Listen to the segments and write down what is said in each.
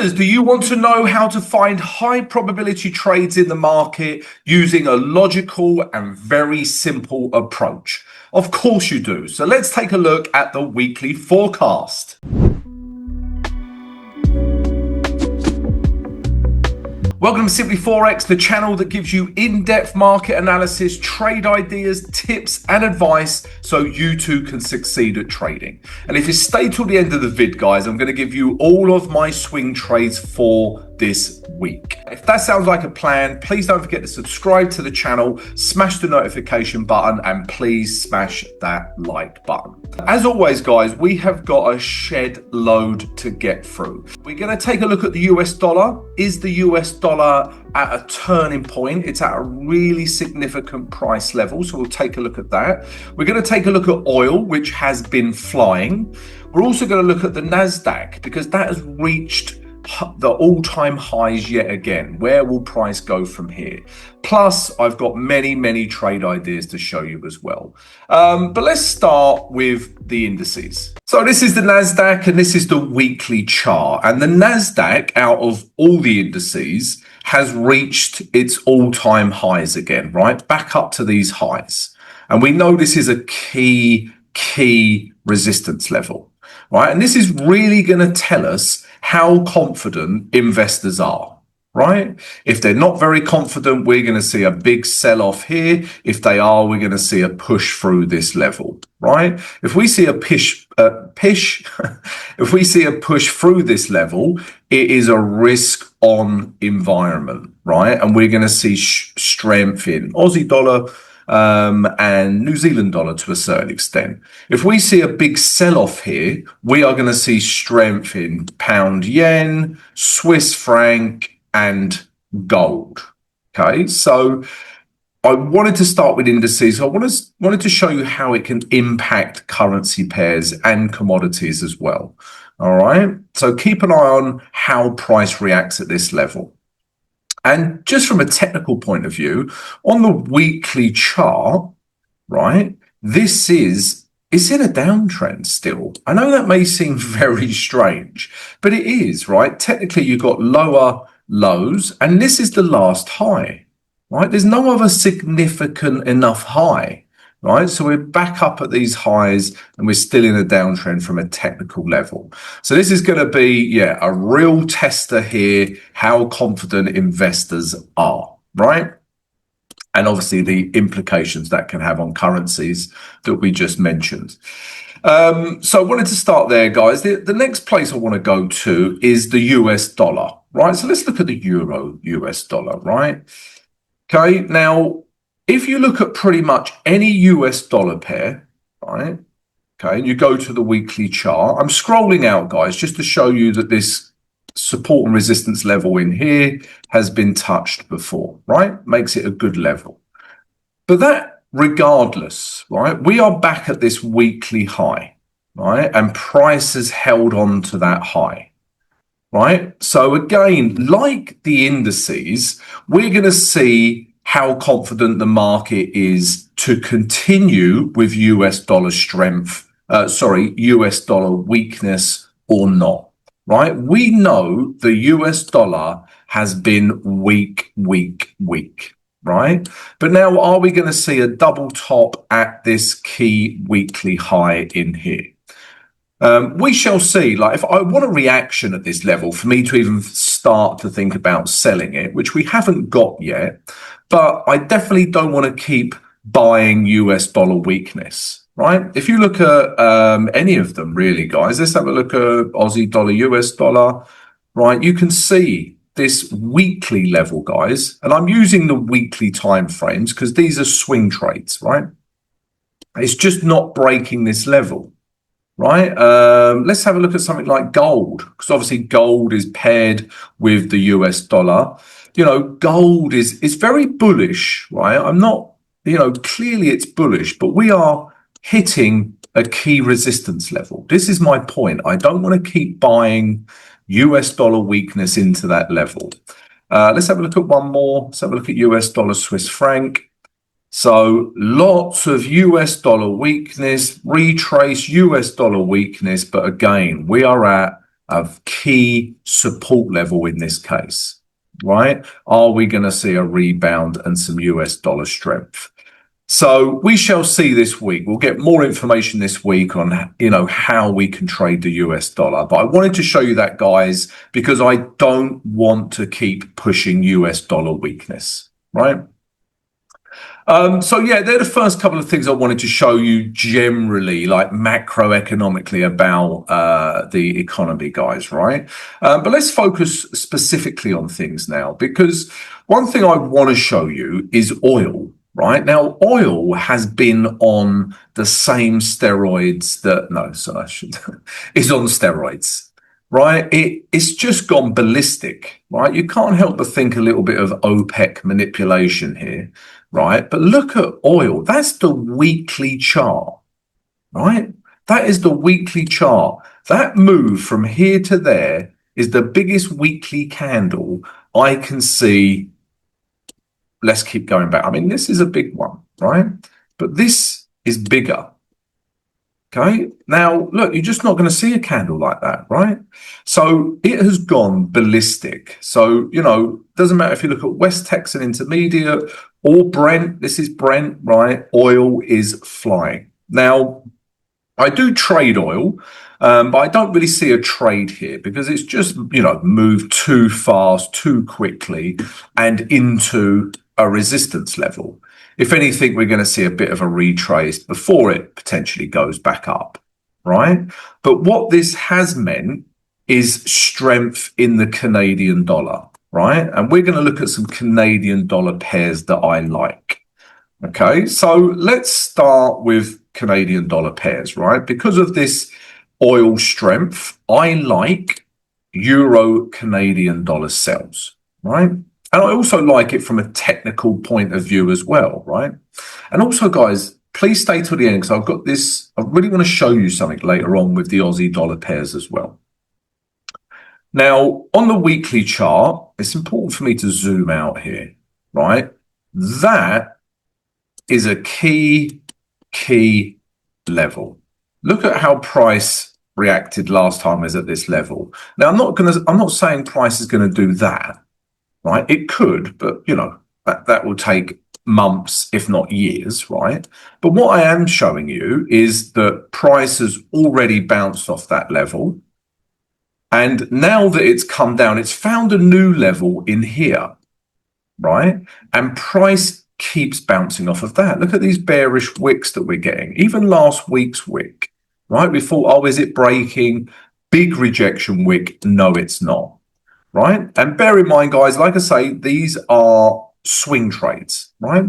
Traders, do you want to know how to find high probability trades in the market using a logical and very simple approach? Of course you do. So let's take a look at the weekly forecast. Welcome to Simply Forex, the channel that gives you in-depth market analysis, trade ideas, tips, and advice so you too can succeed at trading. And if you stay till the end of the vid, guys, I'm going to give you all of my swing trades for this week. If that sounds like a plan, please don't forget to subscribe to the channel, smash the notification button, and please smash that like button. As always, guys, we have got a shed load to get through. We're going to take a look at the US dollar. Is the US dollar at a turning point? It's at a really significant price level, so we'll take a look at that. We're going to take a look at oil, which has been flying. We're also going to look at the NASDAQ because that has reached the all-time highs yet again. Where will price go from here? Plus, I've got many trade ideas to show you as well. But let's start with the indices. So this is the NASDAQ and this is the weekly chart. And the NASDAQ, out of all the indices, has reached its all-time highs again, right? Back up to these highs. And we know this is a key resistance level, right? And this is really going to tell us how confident investors are, right? If they're not very confident, we're going to see a big sell-off here. If they are, we're going to see a push through this level, right? If we see a if we see a push through this level, it is a risk-on environment, right? And we're going to see strength in Aussie dollar, and New Zealand dollar to a certain extent. If we see a big sell-off here, we are going to see strength in pound yen, Swiss franc, and gold. Okay, so I wanted to start with indices. I wanted to show you how it can impact currency pairs and commodities as well. All right, so keep an eye on how price reacts at this level. And just from a technical point of view, on the weekly chart, right, it's in a downtrend still. I know that may seem very strange, but it is, right? Technically, you've got lower lows, and this is the last high, right? There's no other significant enough high, right? So we're back up at these highs, and we're still in a downtrend from a technical level. So this is going to be, a real tester here, how confident investors are, right? And obviously the implications that can have on currencies that we just mentioned. So I wanted to start there, guys. The next place I want to go to is the US dollar, right? So let's look at the euro US dollar, right? Okay, now, if you look at pretty much any US dollar pair, right, okay, and you go to the weekly chart, I'm scrolling out, guys, just to show you that this support and resistance level in here has been touched before, right? Makes it a good level. But that regardless, right, we are back at this weekly high, right? And price has held on to that high, right? So again, like the indices, we're going to see how confident the market is to continue with US dollar strength, US dollar weakness or not, right? We know the US dollar has been weak, right? But now are we going to see a double top at this key weekly high in here? We shall see. Like, if I want a reaction at this level for me to even start to think about selling it, which we haven't got yet, but I definitely don't want to keep buying US dollar weakness, right? If you look at any of them, really, guys, let's have a look at Aussie dollar, US dollar, right? You can see this weekly level, guys, and I'm using the weekly time frames because these are swing trades, right? It's just not breaking this level. Right, let's have a look at something like gold, because obviously gold is paired with the US dollar. You know, gold is very bullish, right? I'm not, clearly it's bullish, but we are hitting a key resistance level. This is my point. I don't want to keep buying US dollar weakness into that level. Let's have a look at one more. Let's have a look at US dollar Swiss franc. So lots of US dollar weakness, retrace US dollar weakness. But again, we are at a key support level in this case, right? Are we going to see a rebound and some US dollar strength? So we shall see this week. We'll get more information this week on, how we can trade the US dollar. But I wanted to show you that, guys, because I don't want to keep pushing US dollar weakness, right? So yeah, they're the first couple of things I wanted to show you generally, like macroeconomically about the economy, guys, right? But let's focus specifically on things now, because one thing I want to show you is oil. Right now, oil has been on the same steroids that is on steroids, right? It's just gone ballistic, right? You can't help but think a little bit of OPEC manipulation here, right? But look at oil. That's the weekly chart, right? That is the weekly chart. That move from here to there is the biggest weekly candle I can see. Let's keep going back. I mean, this is a big one, right? But this is bigger. Okay. Now, look, you're just not going to see a candle like that, right? So it has gone ballistic. So, doesn't matter if you look at West Texan Intermediate or Brent. This is Brent, right? Oil is flying. Now, I do trade oil, but I don't really see a trade here because it's just, moved too fast, too quickly and into a resistance level. If anything, we're going to see a bit of a retrace before it potentially goes back up, right? But what this has meant is strength in the Canadian dollar, right? And we're going to look at some Canadian dollar pairs that I like. Okay, so let's start with Canadian dollar pairs, right? Because of this oil strength, I like Euro Canadian dollar sells, right? And I also like it from a technical point of view as well, right? And also, guys, please stay till the end because I've got this. I really want to show you something later on with the Aussie dollar pairs as well. Now, on the weekly chart, it's important for me to zoom out here, right? That is a key level. Look at how price reacted last time it was at this level. Now, I'm not saying price is going to do that, right? It could, but that will take months, if not years, right? But what I am showing you is that price has already bounced off that level. And now that it's come down, it's found a new level in here, right? And price keeps bouncing off of that. Look at these bearish wicks that we're getting. Even last week's wick, right? We thought, oh, is it breaking? Big rejection wick. No, it's not, right? And bear in mind, guys, like I say, these are swing trades, right?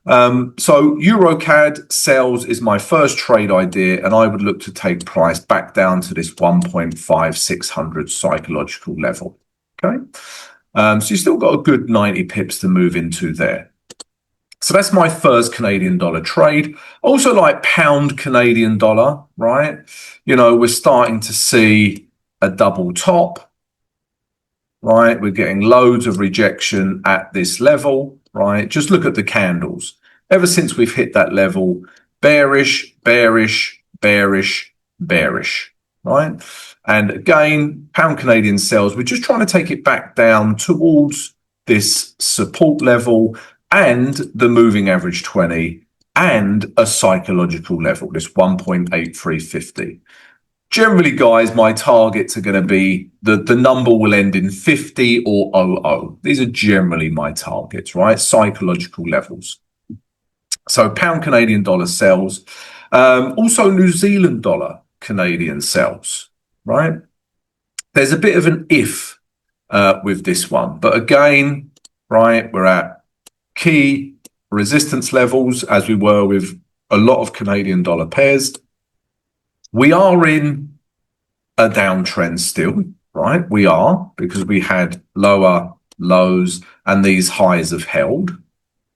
So EuroCAD sells is my first trade idea, and I would look to take price back down to this 1.5600 psychological level. Okay. So you still got a good 90 pips to move into there. So that's my first Canadian dollar trade. Also like pound Canadian dollar, right? We're starting to see a double top, right? We're getting loads of rejection at this level, right? Just look at the candles. Ever since we've hit that level, bearish, bearish, bearish, bearish, right? And again, pound Canadian sells, we're just trying to take it back down towards this support level and the moving average 20 and a psychological level, this 1.8350. Generally, guys, my targets are going to be the number will end in 50 or 00. These are generally my targets, right? Psychological levels. So pound Canadian dollar sells. Also New Zealand dollar Canadian sells, right? There's a bit of an if with this one. But again, right, we're at key resistance levels as we were with a lot of Canadian dollar pairs. We are in a downtrend still, right? We are, because we had lower lows and these highs have held,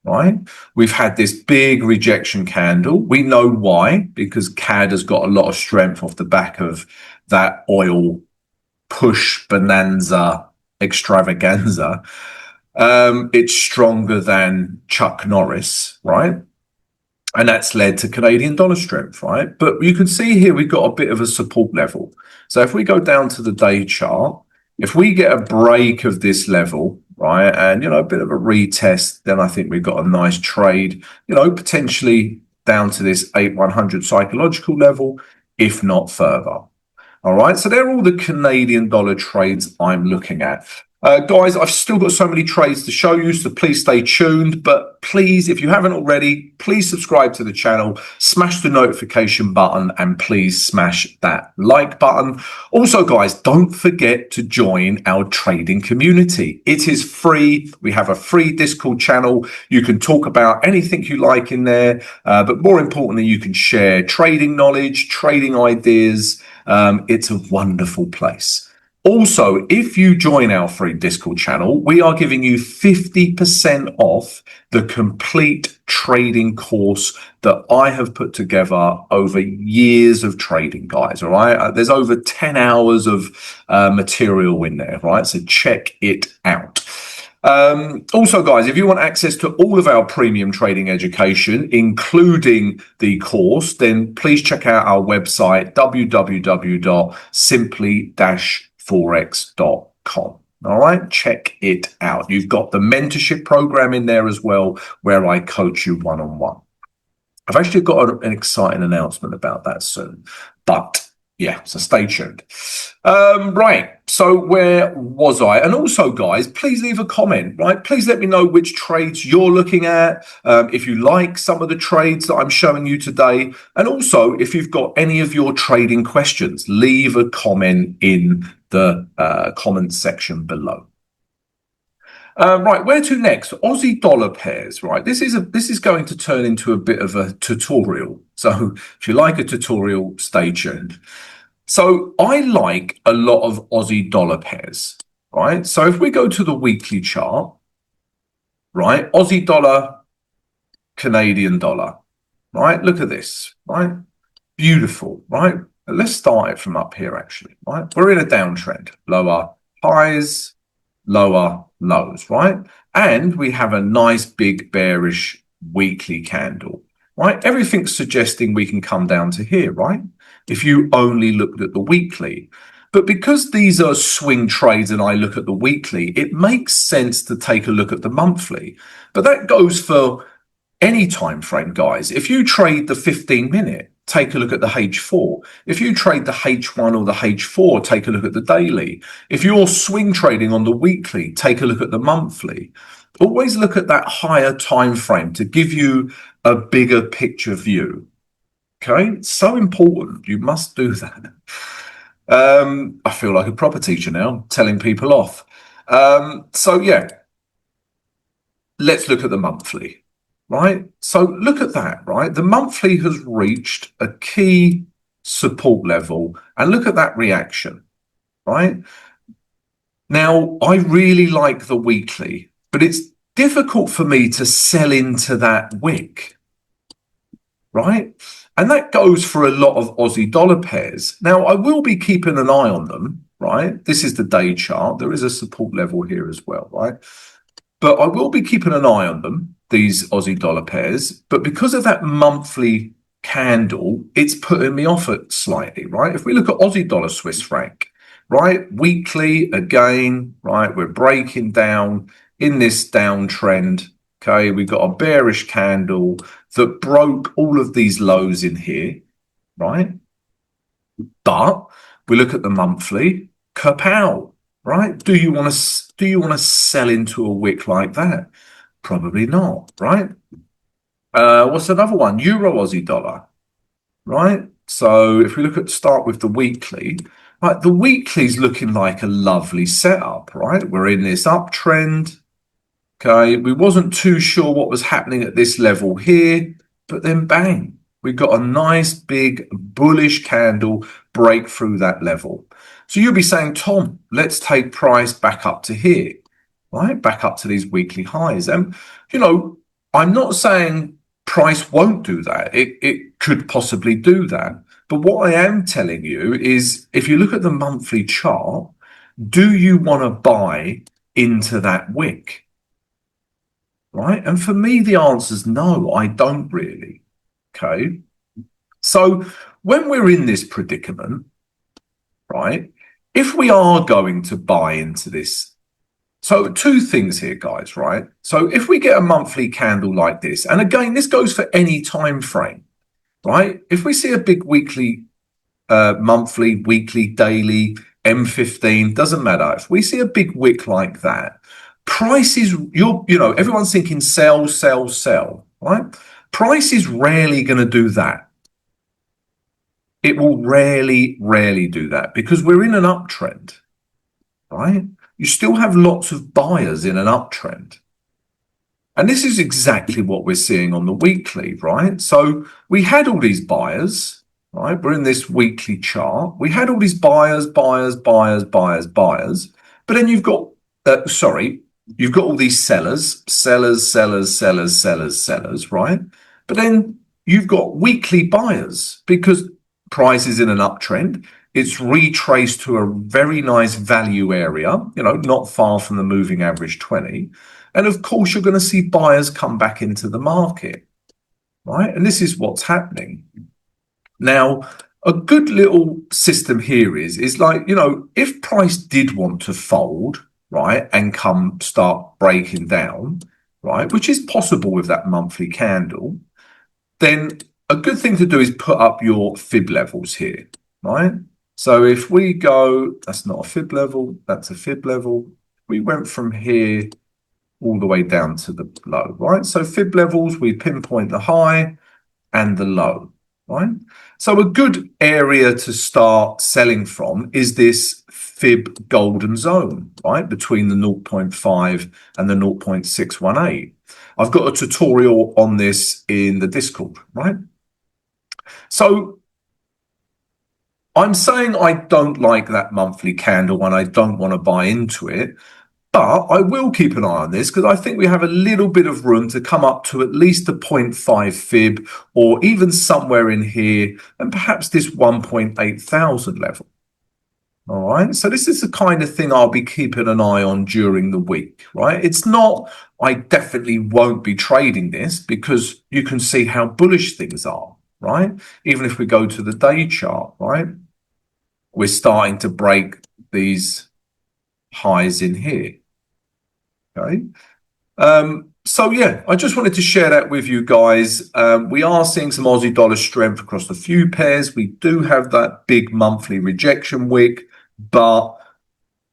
right? We've had this big rejection candle. We know why, because CAD has got a lot of strength off the back of that oil push bonanza extravaganza. It's stronger than Chuck Norris, right? And that's led to Canadian dollar strength, right? But you can see here we've got a bit of a support level. So if we go down to the day chart, if we get a break of this level, right, and, a bit of a retest, then I think we've got a nice trade, potentially down to this 8100 psychological level, if not further. All right, so they're all the Canadian dollar trades I'm looking at. Guys, I've still got so many trades to show you, so please stay tuned. But please, if you haven't already, please subscribe to the channel, smash the notification button, and please smash that like button. Also, guys, don't forget to join our trading community. It is free. We have a free Discord channel. You can talk about anything you like in there, but more importantly, you can share trading knowledge, trading ideas. It's a wonderful place. Also, if you join our free Discord channel, we are giving you 50% off the complete trading course that I have put together over years of trading, guys. All right. There's over 10 hours of material in there. Right. So check it out. Also, guys, if you want access to all of our premium trading education, including the course, then please check out our website, www.simply-forex.com. All right, check it out. You've got the mentorship program in there as well, where I coach you one-on-one. I've actually got an exciting announcement about that soon, but yeah, so stay tuned. Right, so where was I? And also, guys, please leave a comment, right? Please let me know which trades you're looking at, if you like some of the trades that I'm showing you today. And also, if you've got any of your trading questions, leave a comment in the comment section below. Right, where to next? Aussie dollar pairs, right? This is going to turn into a bit of a tutorial. So if you like a tutorial, stay tuned. So I like a lot of Aussie dollar pairs, right? So if we go to the weekly chart, right? Aussie dollar, Canadian dollar, right? Look at this, right? Beautiful, right? Let's start it from up here, actually, right? We're in a downtrend, lower highs, lower lows, right? And we have a nice big bearish weekly candle, right? Everything's suggesting we can come down to here, right? If you only looked at the weekly. But because these are swing trades and I look at the weekly, it makes sense to take a look at the monthly. But that goes for any time frame, guys. If you trade the 15-minute, take a look at the H4. If you trade the H1 or the H4, take a look at the daily. If you're swing trading on the weekly, take a look at the monthly. Always look at that higher time frame to give you a bigger picture view. Okay, it's so important. You must do that. I feel like a proper teacher now, telling people off. So yeah, let's look at the monthly. Right, so look at that, right? The monthly has reached a key support level, and look at that reaction, right? Now, I really like the weekly, but it's difficult for me to sell into that wick, right? And that goes for a lot of Aussie dollar pairs. Now, I will be keeping an eye on them, right? This is the day chart. There is a support level here as well, right? But I will be keeping an eye on them, these Aussie dollar pairs. But because of that monthly candle, it's putting me off it slightly, right? If we look at Aussie dollar Swiss franc, right? Weekly, again, right? We're breaking down in this downtrend. Okay, we've got a bearish candle that broke all of these lows in here, right? But we look at the monthly, kapow, right? Do you want to sell into a wick like that? Probably not, right? What's another one? Euro Aussie dollar, right? So if we start with the weekly, right? The weekly's looking like a lovely setup, right? We're in this uptrend. Okay, we wasn't too sure what was happening at this level here, but then bang, we got a nice big bullish candle break through that level. So you'll be saying, Tom, let's take price back up to here, right? Back up to these weekly highs. And, I'm not saying price won't do that. It could possibly do that. But what I am telling you is if you look at the monthly chart, do you want to buy into that wick? Right? And for me, the answer is no, I don't really. Okay. So when we're in this predicament, right, if we are going to buy into this, so two things here, guys, right? So if we get a monthly candle like this, and again, this goes for any time frame, right? If we see a big weekly, monthly, weekly, daily, M15, doesn't matter. If we see a big wick like that, prices, everyone's thinking sell, sell, sell, right? Price is rarely going to do that. It will rarely, rarely do that because we're in an uptrend, right? You still have lots of buyers in an uptrend. And this is exactly what we're seeing on the weekly, right? So we had all these buyers, right? We're in this weekly chart. We had all these buyers, buyers, buyers, buyers, buyers. But then you've got, you've got all these sellers, sellers, sellers, sellers, sellers, sellers, right? But then you've got weekly buyers because price is in an uptrend. It's retraced to a very nice value area, not far from the moving average 20. And of course, you're going to see buyers come back into the market, right? And this is what's happening. Now, a good little system here is like, if price did want to fold, right, and start breaking down, right, which is possible with that monthly candle, then a good thing to do is put up your fib levels here, right? So if we go, that's not a fib level, that's a fib level. We went from here all the way down to the low, right? So fib levels, we pinpoint the high and the low, right? So a good area to start selling from is this fib golden zone, right? Between the 0.5 and the 0.618. I've got a tutorial on this in the Discord, right? So I'm saying I don't like that monthly candle and I don't want to buy into it, but I will keep an eye on this because I think we have a little bit of room to come up to at least a 0.5 fib or even somewhere in here and perhaps this 1.8 thousand level. All right, so this is the kind of thing I'll be keeping an eye on during the week, right? It's not, I definitely won't be trading this because you can see how bullish things are, right? Even if we go to the day chart, right? We're starting to break these highs in here, okay? So yeah, I just wanted to share that with you guys. We are seeing some Aussie dollar strength across a few pairs. We do have that big monthly rejection wick, but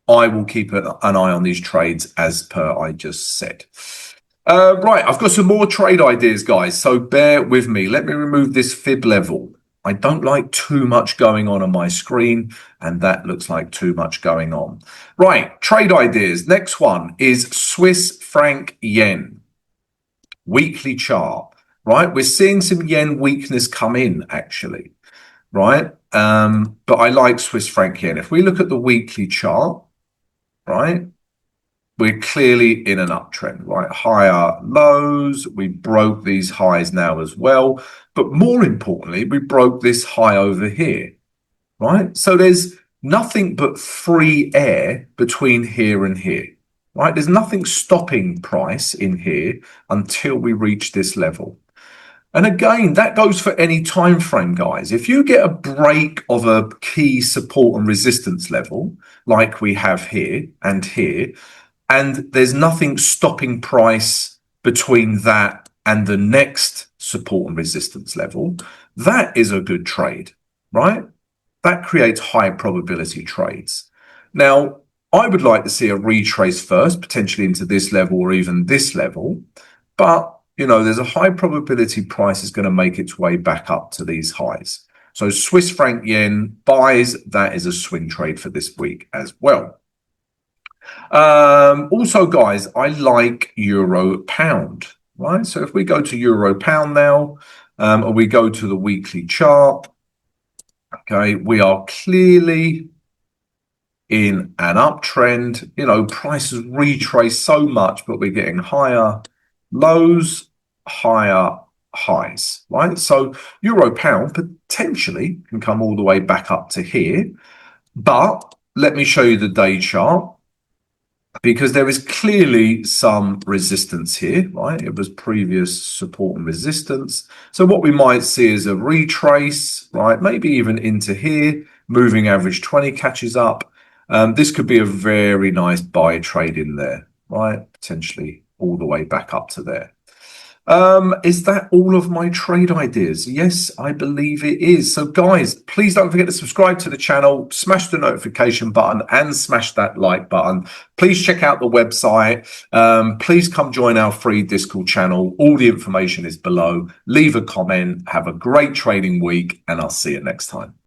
I will keep an eye on these trades as per I just said. Right, I've got some more trade ideas, guys, so bear with me. Let me remove this fib level. I don't like too much going on my screen, and that looks like too much going on. Right, trade ideas. Next one is Swiss franc yen. Weekly chart, right? We're seeing some yen weakness come in, actually, right? But I like Swiss franc yen. If we look at the weekly chart, right, we're clearly in an uptrend, right? Higher lows. We broke these highs now as well. But more importantly, we broke this high over here, right? So there's nothing but free air between here and here, right? There's nothing stopping price in here until we reach this level. And again, that goes for any time frame, guys. If you get a break of a key support and resistance level, like we have here and here, and there's nothing stopping price between that and the next support and resistance level, that is a good trade, right? That creates high probability trades. Now, I would like to see a retrace first, potentially into this level or even this level. But, there's a high probability price is going to make its way back up to these highs. So Swiss franc yen buys, that is a swing trade for this week as well. Also, guys, I like euro pound, right? So if we go to euro pound now, or we go to the weekly chart, okay, we are clearly in an uptrend. Prices retrace so much, but we're getting higher lows, higher highs, right? So euro pound potentially can come all the way back up to here, but let me show you the day chart. because there is clearly some resistance here, right? It was previous support and resistance. So what we might see is a retrace, right? Maybe even into here, moving average 20 catches up. This could be a very nice buy trade in there, right? Potentially all the way back up to there. Is that all of my trade ideas? Yes, I believe it is. So guys, please don't forget to subscribe to the channel, smash the notification button and smash that like button. Please check out the website. Please come join our free Discord channel. All the information is below. Leave a comment. Have a great trading week and I'll see you next time.